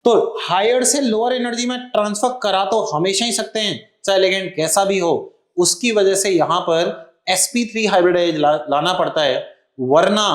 तो हायर से lower energy में ट्रांसफर करा तो हमेशा ही सकते हैं, चाहे लिगेंड कैसा भी हो। उसकी वजह से यहां पर sp3 हाइब्रिडाइज लाना पड़ता है, वरना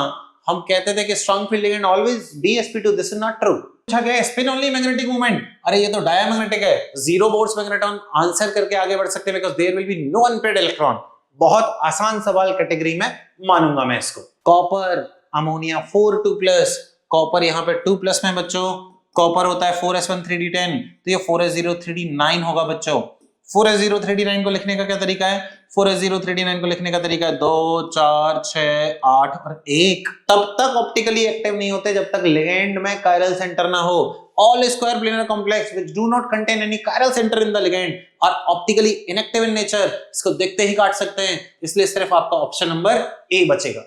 हम कहते थे कि strong field ligand always be sp2। This is not true. पूछा गया स्पिन ओनली मैग्नेटिक मूवमेंट, अरे ये तो डायमैग्नेटिक है, जीरो बोर्ड्स मैग्नेट्रॉन आंसर करके आगे बढ़ सकते हैं because there will be no unpaired electron. बहुत आसान सवाल कैटेगरी में मानूंगा मैं इसको। कॉपर अमोनिया 4 2+, कॉपर यहाँ पे 2+ में बच्चों, कॉपर होता है 4s1 3d10, तो ये 4s0 3d9 होगा बच्चों। 4s0 3d9 को लिखने का क्या तरीका है? 4s0 3d9 को लिखने का तरीका है 2 4 6 8 और 1। तब तक ऑप्टिकली एक्टिव नहीं होते जब तक लिगेंड में कायरल सेंटर ना हो। All square planar complex which do not contain any chiral centre in the ligand are optically inactive in nature. इसको देखते ही काट सकते हैं, इसलिए सिर्फ आपका ऑप्शन नंबर ए बचेगा।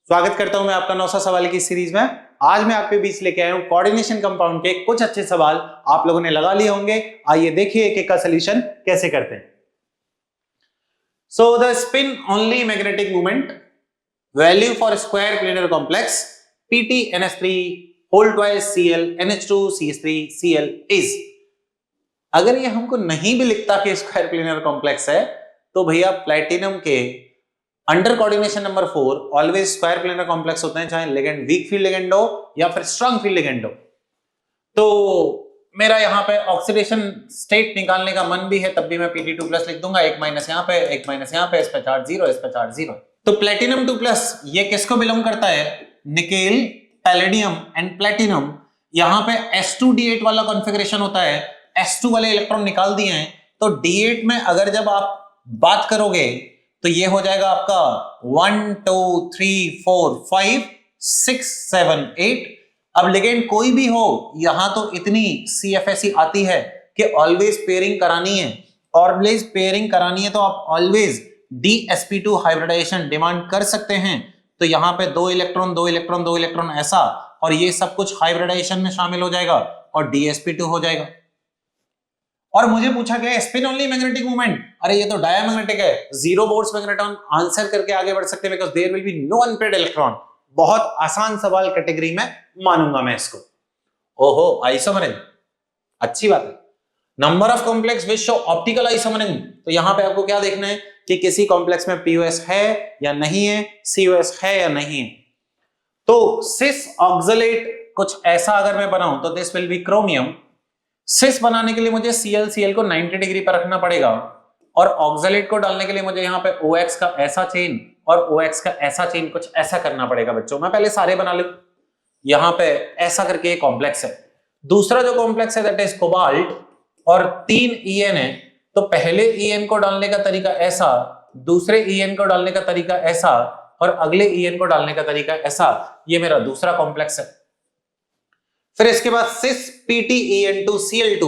स्वागत करता हूं मैं आपका 900 सवाल की सीरीज में। आज मैं आपके बीच लेके आया हूं कोऑर्डिनेशन कंपाउंड के कुछ अच्छे सवाल, आप लोगों ने लगा लिए होंगे। आइए देखिए एक एक का सॉल्यूशन कैसे करते हैं। So the spin only magnetic movement value for square planar complex PtNS3 whole twice Cl NH2 CH3 Cl is. अगर ये हमको नहीं भी लिखता कि स्क्वायर प्लेनर कॉम्प्लेक्स है तो भैया प्लैटिनम के under coordination number 4 always square planar complex होते हैं, चाहे लिगेंड वीक फील्ड लिगेंड हो या फिर स्ट्रांग फील्ड लिगेंड हो। तो मेरा यहाँ पे ऑक्सीडेशन स्टेट निकालने का मन भी है, तब भी मैं Pt2+ लिख दूंगा, एक माइनस यहाँ पे, एक माइनस यहाँ पे, इस पे चार्ज 0, इस पे चार्ज 0। तो प्लेटिनम 2+ ये किसको बिलोंग करता है? Nickel, palladium and platinum. यहाँ पे s2d8 वाला कॉन्फ़िगरेशन होता है, s2 वाले इलेक्ट्रॉन निकाल दिए हैं, तो d8 में अगर जब आप बात करोगे तो ये हो जाएगा आपका 1 2 3 4 5 6 7 8। अब लिगेंड कोई भी हो, यहां तो इतनी CFSE आती है कि ऑलवेज पेयरिंग करानी है, ऑलवेज पेयरिंग करानी है, तो आप ऑलवेज DsP2 हाइब्रिडाइजेशन डिमांड कर सकते हैं। तो यहां पे 2 इलेक्ट्रॉन 2 इलेक्ट्रॉन 2 इलेक्ट्रॉन ऐसा, और ये सब कुछ हाइब्रिडाइजेशन में शामिल हो जाएगा और DsP2 हो जाएगा। और मुझे पूछा गया स्पिन ओनली मैग्नेटिक मूवमेंट, अरे ये तो डायमैग्नेटिक है, जीरो बोर्ड्स मैग्नेट्रॉन आंसर करके आगे बढ़ सकते हैं because there will be no unpaired electron. बहुत आसान सवाल कैटेगरी में मानूंगा मैं इसको। ओहो आइसोमरिज्म, अच्छी बात है। Number of complex which show optical isomerism, तो यहां पे आपको क्या देखना है कि किसी कॉम्प्लेक्स में POS है या नहीं है, COS है या नहीं है। तो सिस ऑक्सलेट कुछ ऐसा अगर मैं बनाऊं तो दिस विल बी क्रोमियम। सिस बनाने के लिए मुझे Cl को 90 डिग्री पर रखना पड़ेगा, और ऑक्सलेट को डालने के लिए मुझे यहाँ पे OX का ऐसा चेन और OX का ऐसा चेन कुछ ऐसा करना पड़ेगा बच्चों। मैं पहले सारे बना लूं। यहाँ पे ऐसा करके एक कॉम्प्लेक्स है। दूसरा जो कॉम्प्लेक्स है दैट इज कोबाल्ट, और 3 EN है, तो पहले EN को डालने का तरीका ऐसा, दूसरे EN को डालने का तरीका ऐसा, और अगले EN को डालने का तरीका ऐसा। ये मेरा दूसरा कॉम्प्लेक्स है। फिर इसके बाद cis PtEN2Cl2,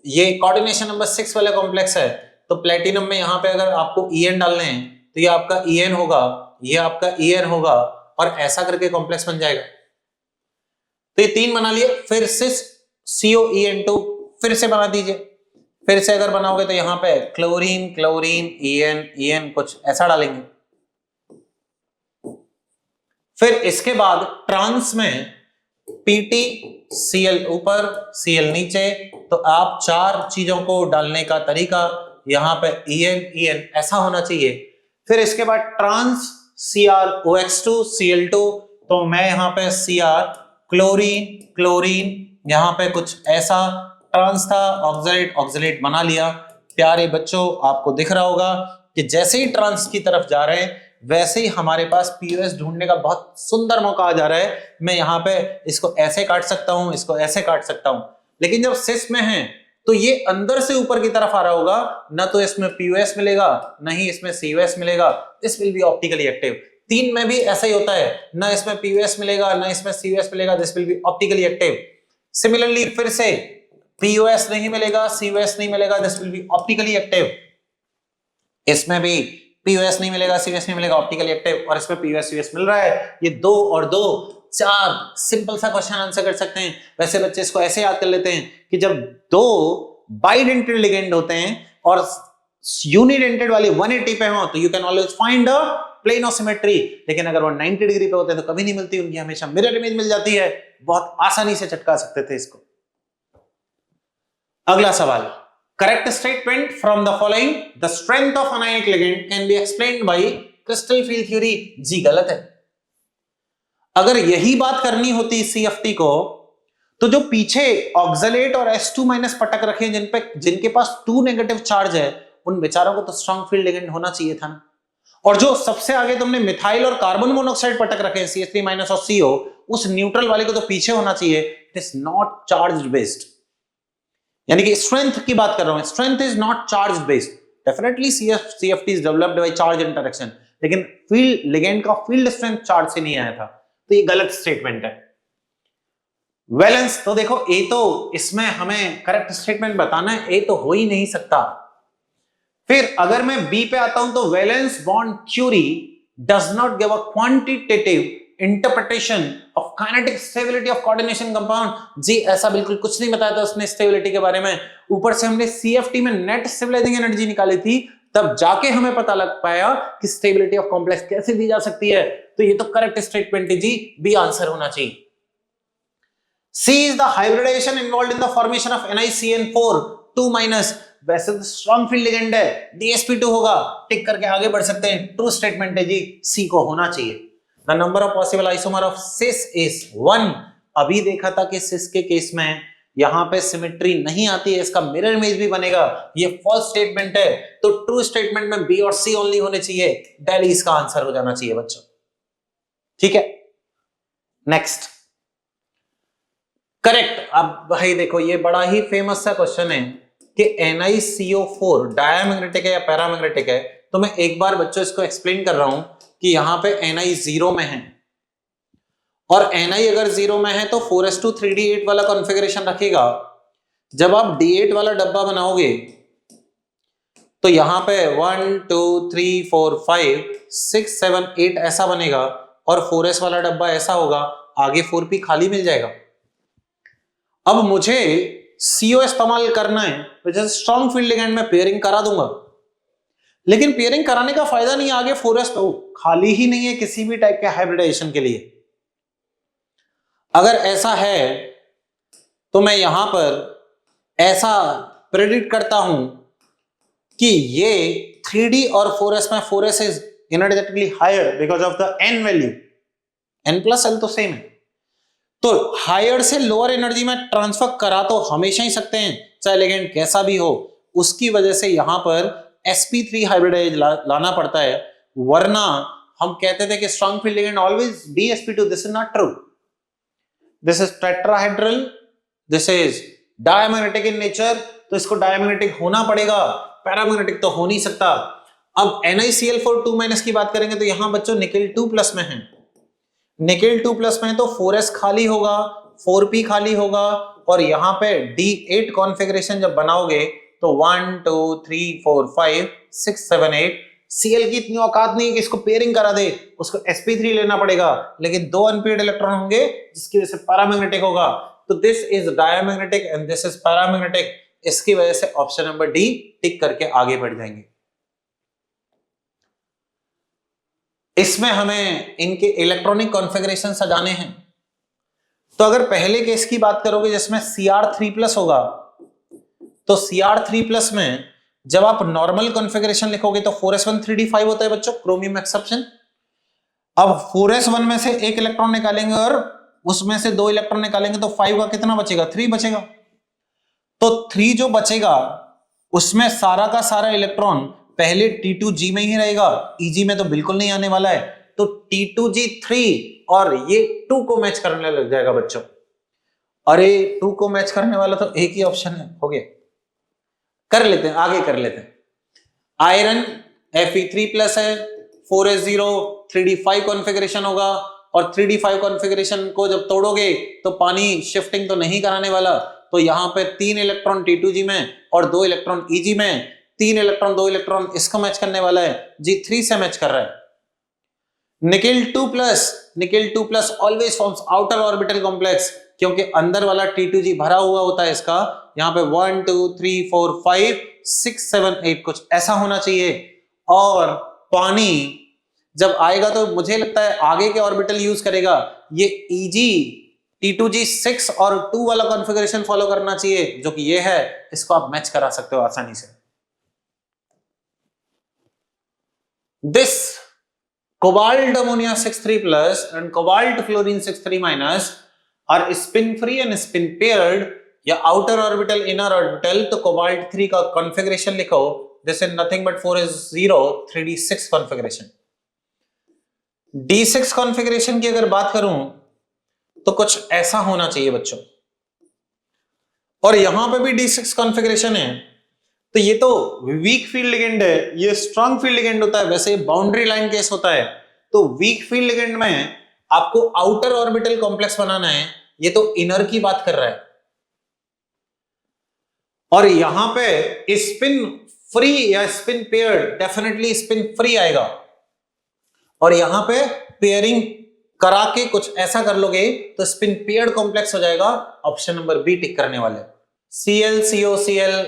ये कोऑर्डिनेशन नंबर 6 वाला कॉम्प्लेक्स है। तो प्लेटिनम में यहां पे अगर आपको EN डालने हैं तो ये आपका EN होगा, ये आपका EN होगा, और ऐसा करके कॉम्प्लेक्स बन जाएगा। तो ये 3 बना लिए। फिर cis COEN2 फिर से बना दीजिए। फिर से अगर बनाओगे तो यहां पे क्लोरीन क्लोरीन EN कुछ ऐसा डालेंगे। फिर इसके बाद ट्रांस में PtCl ऊपर Cl नीचे, तो आप 4 चीजों को डालने का तरीका यहां पे EN ऐसा होना चाहिए। फिर इसके बाद ट्रांस CrOX2 Cl2, तो मैं यहां पे Cr क्लोरीन क्लोरीन यहां पे कुछ ऐसा ट्रांस था, ऑक्सलेट ऑक्सलेट बना लिया। प्यारे बच्चों आपको दिख रहा होगा कि जैसे ही ट्रांस की तरफ जा रहे हैं वैसे ही हमारे पास POS ढूंढने का बहुत सुंदर मौका आ जा रहा है। मैं यहाँ पे इसको ऐसे काट सकता हूं, इसको ऐसे काट सकता हूं, लेकिन जब सिस में है तो ये अंदर से ऊपर की तरफ आ रहा होगा, ना तो इसमें POS मिलेगा ना ही इसमें COS मिलेगा। This will be optically active. 3 में भी ऐसा ही होता है, ना इसमें POS मिलेगा ना इसमें COS मिलेगा, this will be optically active. Similarly फिर से POS नहीं मिलेगा, COS नहीं मिलेगा, this will be optically active. इसमें भी POS नहीं मिलेगा, COS नहीं मिलेगा, ऑप्टिकली एक्टिव, और इसमें POS COS मिल रहा है। ये 2 और 2 4 सिंपल सा क्वेश्चन आंसर कर सकते हैं। वैसे बच्चे इसको ऐसे याद कर लेते हैं कि जब 2 बाइडेंटेड लिगेंड होते हैं और यूनिडेंटेड वाले 180 पे हो तो you can always find a plane of symmetry, लेकिन अगर वो 90 डिग्री पे होते हैं तो कभी नहीं मिलती, उनकी हमेशा मिरर इमेज मिल जाती है। बहुत आसानी से चटका सकते थे इसको। अगला सवाल, correct statement from the following, the strength of anionic ligand can be explained by crystal field theory. जी गलत है। अगर यही बात करनी होती CFT को, तो जो पीछे ऑक्सलेट और S2- पटक रखे जिनके पास 2 नेगेटिव चार्ज है, उन बेचारों को तो स्ट्रॉन्ग फील्ड लिगेंड होना चाहिए था ना। और जो सबसे आगे तुमने मिथाइल और कार्बन मोनोऑक्साइड पटक रखे हैं CH3- और CO, उस न्यूट्रल वाले को तो पीछे होना चाहिए। It is not charge based, यानी कि स्ट्रेंथ की बात कर रहा हूं, strength is not charge based. Definitely CFT is developed by charge interaction, लेकिन फील्ड लिगेंड का फील्ड स्ट्रेंथ चार्ज से नहीं आया था, तो ये गलत स्टेटमेंट है। वैलेंस तो देखो, ए तो इसमें हमें करेक्ट स्टेटमेंट बताना है, ए तो हो ही नहीं सकता। फिर अगर मैं बी पे आता हूं, तो valence bond theory does not give a quantitative interpretation of kinetic stability of coordination compound. जी ऐसा बिल्कुल कुछ नहीं बताया था उसने स्टेबिलिटी के बारे में। ऊपर से हमने CFT में नेट स्टेबलाइजिंग एनर्जी निकाली थी, तब जाके हमें पता लग पाया कि स्टेबिलिटी ऑफ कॉम्प्लेक्स कैसे दी जा सकती है। तो ये तो करेक्ट स्टेटमेंट है जी, बी आंसर होना चाहिए। C is the hybridization involved in the formation of NiCN4 2-। वैसे तो स्ट्रॉन्ग फील्ड लिगेंड है, DsP2 होगा, टिक करके आगे बढ़ सकते हैं। ट्रू स्टेटमेंट है जी, C को होना चाहिए। The number of possible isomer of cis is 1। अभी देखा था कि cis के केस में यहां पे सिमेट्री नहीं आती है, इसका मिरर इमेज भी बनेगा, ये फॉल्स स्टेटमेंट है। तो ट्रू स्टेटमेंट में B और C ओनली होने चाहिए, डेली इसका आंसर हो जाना चाहिए बच्चों। ठीक है, नेक्स्ट करेक्ट। अब भाई देखो, ये बड़ा ही फेमस सा क्वेश्चन है कि NiCO4 डायमैग्नेटिक है या पैरामैग्नेटिक है। तो मैं एक बार बच्चों इसको एक्सप्लेन कर रहा हूं कि यहां पे Ni 0 में है, और Ni अगर 0 में है तो 4s2 3d8 वाला कॉन्फ़िगरेशन रखेगा। जब आप D8 वाला डब्बा बनाओगे तो यहां पे 1 2 3 4 5 6 7 8 ऐसा बनेगा, और 4s वाला डब्बा ऐसा होगा, आगे 4p खाली मिल जाएगा। अब मुझे CO इस्तेमाल करना है, तो स्ट्रॉन्ग फील्ड लिगेंड में पेयरिंग करा दूंगा, लेकिन पेयरिंग कराने का फायदा नहीं, आगे 4s तो खाली ही नहीं है किसी भी टाइप के हाइब्रिडाइजेशन के लिए। अगर ऐसा है तो मैं यहां पर ऐसा प्रेडिक्ट करता हूं कि ये 3D और 4s में 4s is energetically higher because of the n value, n+l तो सेम है। तो हायर से लोअर एनर्जी में ट्रांसफर करा तो हमेशा ही सकते हैं, चाहे लिगेंड कैसा भी हो। उसकी वजह से यहां पर sp3 हाइब्रिडाइज लाना पड़ता है, वरना हम कहते थे कि strong field ligand always DsP2। This is not true, this is tetrahedral, this is diamagnetic in nature, तो इसको डायमैग्नेटिक होना पड़ेगा, पैरामैग्नेटिक तो हो नहीं सकता। अब NiCl4 2- की बात करेंगे तो यहां बच्चों निकेल 2+ में है, निकेल 2+ में तो 4s खाली होगा, 4p खाली होगा, और यहां पे D8 कॉन्फ़िगरेशन जब बनाओगे तो 1 2 3 4 5 6 7 8। Cl की इतनी औकात नहीं है कि इसको पेयरिंग करा दे, उसको sp3 लेना पड़ेगा, लेकिन 2 अनपेयर्ड इलेक्ट्रॉन होंगे जिसकी वजह से पैरामैग्नेटिक होगा। तो this is diamagnetic and this is paramagnetic. इसकी वजह से ऑप्शन नंबर डी टिक करके आगे बढ़ जाएंगे। इसमें हमें इनके इलेक्ट्रॉनिक कॉन्फ़िगरेशन सजाने हैं। तो अगर पहले केस की बात करोगे जिसमें Cr3+ होगा, तो Cr3+ में जब आप नॉर्मल कॉन्फ़िगरेशन लिखोगे तो 4s1 3d5 होता है बच्चों, क्रोमियम एक्सेप्शन। अब 4s1 में से एक इलेक्ट्रॉन निकालेंगे और उसमें से 2 इलेक्ट्रॉन निकालेंगे तो 5 का कितना बचेगा, 3 बचेगा। तो 3 जो बचेगा उसमें सारा का सारा इलेक्ट्रॉन पहले T2G में ही रहेगा, Eg में तो बिल्कुल नहीं आने वाला है। तो T2G3 और ये 2 को मैच करने लग जाएगा बच्चों। अरे 2 को मैच करने वाला तो एक ही ऑप्शन है, हो गया। कर लेते हैं, आगे कर लेते हैं। आयरन Fe3+ है, 4s0 3d5 कॉन्फ़िगरेशन होगा, और 3d5 कॉन्फ़िगरेशन को जब तोड़ोगे तो पानी शिफ्टिंग तो नहीं कराने वाला। तो यहां पे 3 इलेक्ट्रॉन T2G में और 2 इलेक्ट्रॉन Eg में, 3 इलेक्ट्रॉन 2 इलेक्ट्रॉन इसको मैच करने वाला है, G3 से मैच कर रहा है। Nickel 2+ always forms outer orbital complex, क्योंकि अंदर वाला T2G भरा हुआ होता है इसका। यहां पे 1 2 3 4 5 6 7 8 कुछ ऐसा होना चाहिए। और पानी जब आएगा तो मुझे लगता है आगे के ऑर्बिटल यूज करेगा। ये Eg T2G6 और 2 वाला कॉन्फ़िगरेशन फॉलो करना चाहिए, जो कि ये है, इसको आप मैच करा सकते हो आसानी से। This cobalt ammonia 6,3 plus and cobalt fluorine 6,3 minus are spin free and spin paired या outer orbital inner orbital, तो cobalt 3 का configuration लिखो, this is nothing but 4 is 0 3d6 configuration। d6 configuration की अगर बात करूं तो कुछ ऐसा होना चाहिए बच्चों, और यहां पे भी d6 configuration है, तो ये तो वीक फील्ड लिगेंड है, ये स्ट्रांग फील्ड लिगेंड होता है, वैसे बाउंड्री लाइन केस होता है। तो वीक फील्ड लिगेंड में आपको आउटर ऑर्बिटल कॉम्प्लेक्स बनाना है, ये तो इनर की बात कर रहा है, और यहां पे स्पिन फ्री या spin paired, definitely spin free आएगा, और यहां पे पेयरिंग करा के कुछ ऐसा कर लोगे तो स्पिन पेयर्ड कॉम्प्लेक्स हो जाएगा। ऑप्शन नंबर बी टिक करने वाले। ClCOCl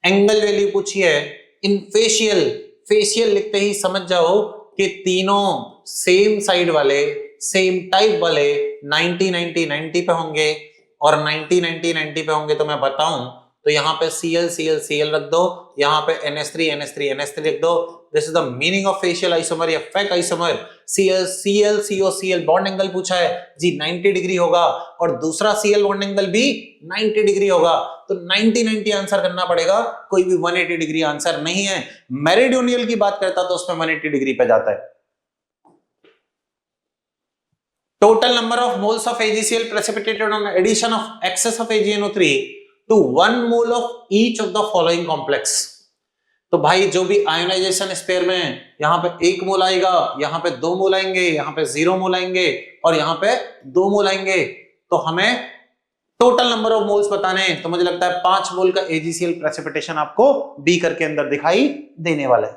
एंगल वैल्यू पूछी है, इन फेशियल, फेशियल लिखते ही समझ जाओ कि तीनों सेम साइड वाले, सेम टाइप वाले 90 90 90 पे होंगे, और 90 90 90 पे होंगे तो मैं बताऊं तो यहां पे Cl रख दो, यहां पे NH3 लिख दो। This is the meaning of facial isomer या fac isomer. ClCOCl bond angle पूछा है जी, 90 डिग्री होगा, और दूसरा Cl बॉन्ड एंगल भी 90 डिग्री होगा, तो 90 90 आंसर करना पड़ेगा, कोई भी 180 डिग्री आंसर नहीं है। मेरिडियोनियल की बात करता तो उसमें 180 डिग्री पे जाता है। Total number of moles of AgCl precipitated on addition of excess of AgNO3 to 1 mole of each of the following complex। तो भाई जो भी आयोनाइजेशन स्पेयर में है, यहां पे 1 मोल आएगा, यहां पे 2 मोल आएंगे, यहां पे 0 मोल आएंगे, और यहां पे 2 मोल आएंगे, तो हमें टोटल नंबर ऑफ मोल्स बताने हैं। तो मुझे लगता है 5 मोल का AgCl प्रेसिपिटेशन आपको बी करके अंदर दिखाई देने वाला है।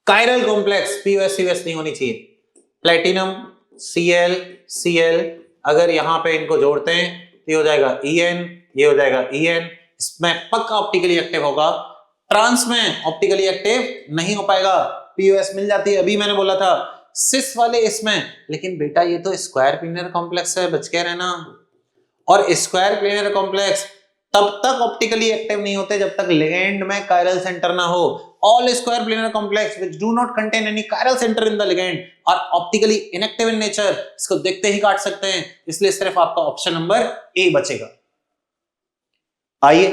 कायरल कॉम्प्लेक्स POS COS नहीं होनी चाहिए। प्लेटिनम Cl अगर यहां पे इनको जोड़ते हैं तो ये हो जाएगा En, ये हो जाएगा En, इसमें पक्का ऑप्टिकली एक्टिव होगा। ट्रांस में ऑप्टिकली एक्टिव नहीं हो पाएगा, POS मिल जाती है, अभी मैंने बोला था सिस वाले इसमें, लेकिन बेटा ये तो स्क्वायर प्लेनर कॉम्प्लेक्स है, बच के रहना। और स्क्वायर प्लेनर कॉम्प्लेक्स तब तक ऑप्टिकली एक्टिव नहीं होते जब तक लिगेंड में कायरल सेंटर ना हो। All square planar complex which do not contain any chiral centre in the ligand are optically inactive in nature. इसको देखते ही काट सकते हैं, इसलिए सिर्फ आपका ऑप्शन नंबर ए बचेगा। आइए,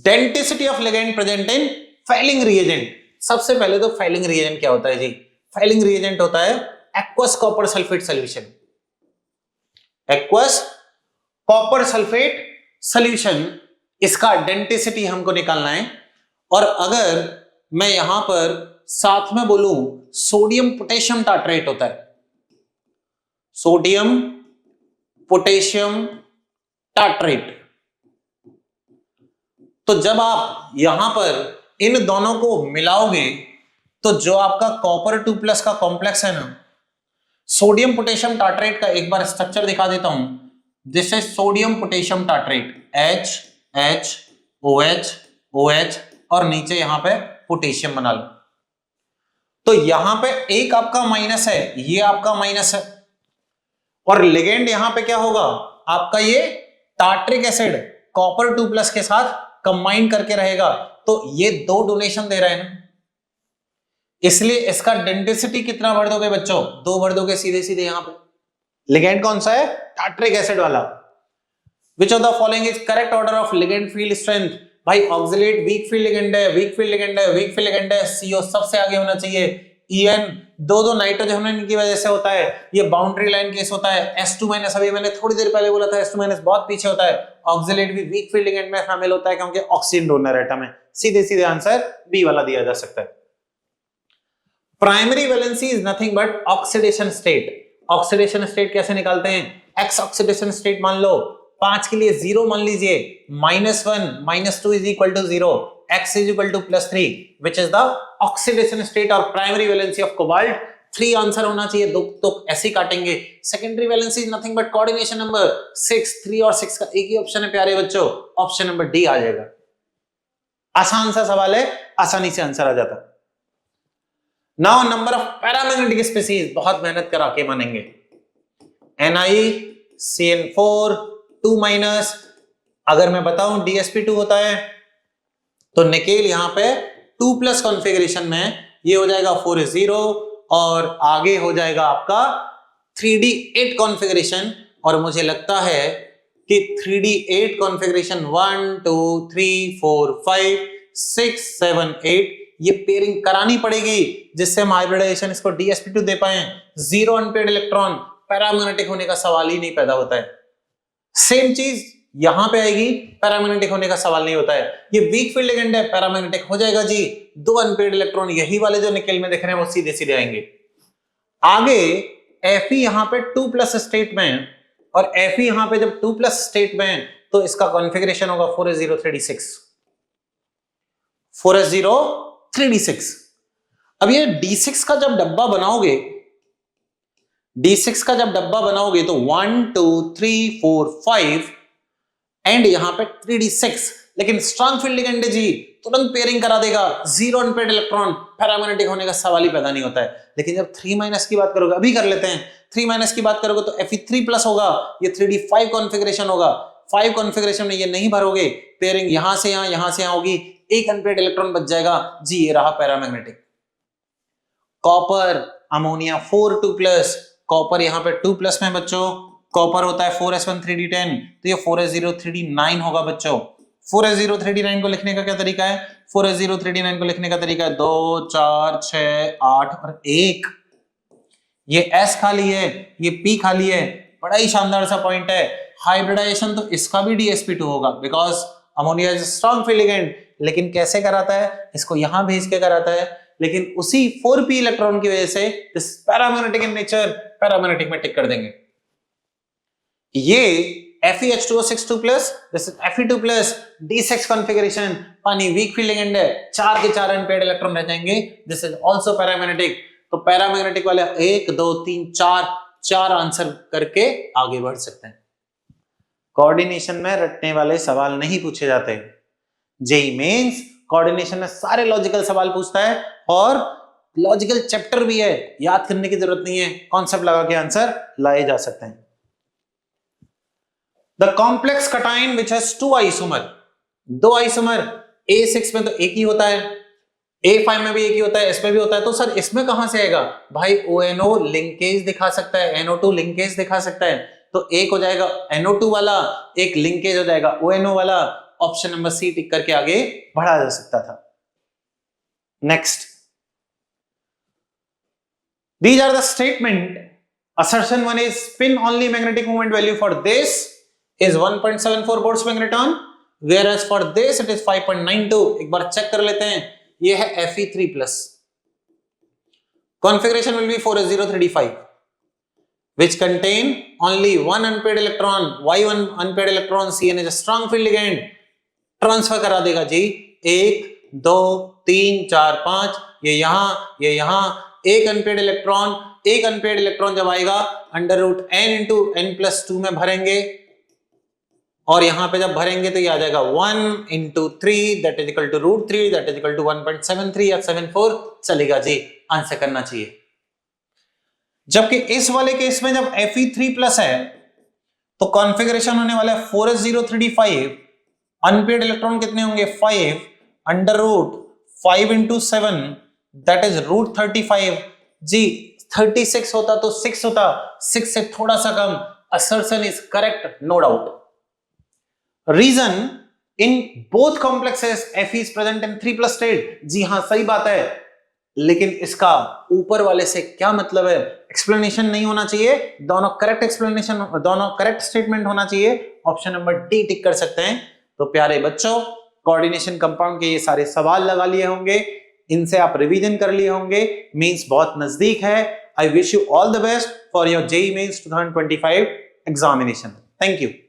denticity of ligand present in filing reagent. सबसे पहले तो फाइलिंग रिएजेंट क्या होता है जी? फाइलिंग रिएजेंट होता है aqueous copper sulphate solution. Aqueous copper sulphate solution, इसका डेंटिसिटी हमको निकालना है। और अगर मैं यहां पर साथ में बोलूं सोडियम पोटेशियम टार्ट्रेट होता है, सोडियम पोटेशियम टार्ट्रेट, तो जब आप यहां पर इन दोनों को मिलाओगे तो जो आपका कॉपर 2+ का कॉम्प्लेक्स है ना, सोडियम पोटेशियम टार्ट्रेट का एक बार स्ट्रक्चर दिखा देता हूं। This is sodium potassium tartrate, OH और नीचे यहां पे पोटेशियम बना लो। तो यहां पे एक आपका माइनस है, ये आपका माइनस है, और लिगेंड यहां पे क्या होगा आपका, ये टार्ट्रिक एसिड कॉपर 2+ के साथ कंबाइन करके रहेगा। तो ये 2 डोनेशन दे रहे हैं ना, इसलिए इसका डेंसिटी कितना भर दोगे बच्चों? 2 भर दोगे सीधे सीधे। यहां पे लिगेंड कौन सा है? टार्ट्रिक एसिड वाला। Which of the following is correct order of ligand field strength? भाई ऑक्सिलेट वीक फील्ड लिगेंड है, वीक फील्ड लिगेंड है, वीक फील्ड लिगेंड है, CO सबसे आगे होना चाहिए। En दो नाइट्रोजन की वजह से होता है, ये बाउंड्री लाइन केस होता है। S2- अभी मैंने थोड़ी देर पहले बोला था S2- बहुत पीछे होता है। ऑक्सिलेट भी वीक फील्ड लिगेंड में शामिल होता है क्योंकि ऑक्सीजन डोनर एटम है। सीधे सीधे आंसर बी वाला दिया जा सकता है। Primary valency is nothing but oxidation state. Oxidation state कैसे निकालते हैं? एक्स ऑक्सीडेशन स्टेट मान लो, 5 के लिए 0 मान लीजिए, -1 -2 is equal to 0, x is equal to +3 which is the oxidation state और primary valency of cobalt. 3 answer होना चाहिए, दो तो ऐसे काटेंगे। Secondary valency is nothing but coordination number 6। 3 और 6 का एक ही ऑप्शन है प्यारे बच्चों, ऑप्शन नंबर डी आ जाएगा। आसान सा सवाल है, आसानी से आंसर आ जाता। Now number of paramagnetic species, बहुत मेहनत करा के मानेंगे। NiCN4 2-, अगर मैं बताऊं DsP2 होता है तो निकेल यहां पे 2+ कॉन्फ़िगरेशन में ये हो जाएगा 4s0 और आगे हो जाएगा आपका 3d8 कॉन्फ़िगरेशन। और मुझे लगता है कि 3d8 कॉन्फ़िगरेशन 1 2 3 4 5 6 7 8 ये पेयरिंग करानी पड़ेगी जिससे हम हाइब्रिडाइजेशन इसको DsP2 दे पाए। 0 अनपेयर्ड इलेक्ट्रॉन, पैरामैग्नेटिक होने का सवाल ही नहीं पैदा होता है। सेम चीज यहां पे आएगी, पैरामैग्नेटिक होने का सवाल नहीं होता है। ये वीक फील्ड लिगेंड है, पैरामैग्नेटिक हो जाएगा जी। 2 अनपेयर्ड इलेक्ट्रॉन, यही वाले जो निकेल में दिख रहे हैं वो सीधे सीधे आएंगे। आगे Fe यहां पे 2+ स्टेट में है और Fe यहां पे जब 2+ स्टेट में है तो इसका कॉन्फ़िगरेशन होगा 4s0 3d6। 4s0 3d6। अब ये d6 का जब डब्बा बनाओगे, d6 का जब डब्बा बनाओगे तो 1 2 3 4 5 एंड यहां पे 3d6, लेकिन स्ट्रॉन्ग फील्ड लिगेंड है जी, तुरंत पेयरिंग करा देगा। 0 अनपेयर्ड इलेक्ट्रॉन, पैरामैग्नेटिक होने का सवाल ही पैदा नहीं होता है। लेकिन जब 3- की बात करोगे, अभी कर लेते हैं, 3- की बात करोगे तो Fe3+ होगा, ये 3d5 कॉन्फ़िगरेशन होगा। 5 कॉन्फ़िगरेशन में ये नहीं भरोगे, पेयरिंग यहां से यहां से होगी, एक अनपेयर्ड इलेक्ट्रॉन बच जाएगा जी, ये रहा पैरामैग्नेटिक। कॉपर अमोनिया 4 2+, कॉपर यहां पे 2+ में बच्चों, कॉपर होता है 4s1 3d10, तो ये 4s0 3d9 होगा बच्चों। 4s0 3d9 को लिखने का क्या तरीका है? 4s0 3d9 को लिखने का तरीका है 2 4 6 8 और 1। ये S खाली है, ये P खाली है। बड़ा ही शानदार सा पॉइंट है। हाइब्रिडाइजेशन तो इसका भी DsP2 होगा because ammonia is strong field ligand. लेकिन कैसे कराता है? इसको यहां भेज के कराता है, लेकिन उसी 4p इलेक्ट्रॉन की वजह से this paramagnetic in nature, paramagnetic में टिक कर देंगे। ये FeH2O6 2+, this is Fe2+, D6 configuration, पानी वीक फील्ड लिगेंड है, 4 के 4 अनपेयर्ड इलेक्ट्रॉन रह जाएंगे। This is also paramagnetic. तो पैरामैग्नेटिक वाले 1 2 3 4 आंसर करके आगे बढ़ सकते हैं। कोऑर्डिनेशन में रटने वाले सवाल नहीं पूछे जाते। जेईई मेंस कोऑर्डिनेशन में सारे लॉजिकल सवाल पूछता है और लॉजिकल चैप्टर भी है, याद करने की जरूरत नहीं है, कॉन्सेप्ट लगा के आंसर लाए जा सकते हैं। The complex कटाइन which has 2 isomer, 2 isomer, A6 में तो एक ही होता है, A5 में भी एक ही होता है, इसमें भी होता है। तो सर इसमें कहां से आएगा? भाई ONO लिंकेज दिखा सकता है, NO2 लिंकेज दिखा सकता है, तो एक हो जाएगा NO2 वाला, एक लिंकेज हो जाएगा ONO वाला। ऑप्शन नंबर सी टिक करके आगे बढ़ा जा सकता था। Next, these are the statement. Assertion 1 is spin only magnetic moment value for this is 1.74 volts magneton, whereas for this it is 5.92. एक बार चेक कर लेते हैं। ये है Fe3+, configuration will be 4s0 3d5 which contain only 1 unpaired electron, y1 unpaired electron, Cn is a strong field ligand, transfer करा देगा जी 1 2 3 4 5, ये यहां एक अनपेयर्ड इलेक्ट्रॉन जब आएगा √n into n+2 में भरेंगे और यहां पे जब भरेंगे तो ये आ जाएगा 1 into 3 that is equal to √3 that is equal to 1.73 या 74 चलेगा जी, आंसर करना चाहिए। जबकि इस वाले केस में जब Fe3+ है तो कॉन्फ़िगरेशन होने वाला है 4s0 3d5, अनपेयर्ड इलेक्ट्रॉन कितने होंगे? 5 √5 into 7 that is √35 जी। 36 होता तो 6 होता, 6 से थोड़ा सा कम। assertion is correct, no doubt. Reason, in both complexes Fe is present in 3+ state. जी हाँ, सही बात है, लेकिन इसका ऊपर वाले से क्या मतलब है? एक्सप्लेनेशन नहीं होना चाहिए, दोनों करेक्ट एक्सप्लेनेशन, दोनों करेक्ट स्टेटमेंट होना चाहिए। ऑप्शन नंबर डी टिक कर सकते हैं। तो प्यारे बच्चों, कोऑर्डिनेशन कंपाउंड के ये सारे सवाल लगा लिए होंगे, इनसे आप रिवीजन कर लिए होंगे, मींस बहुत नजदीक है। I wish you all the best for your JEE mains 2025 examination. Thank you.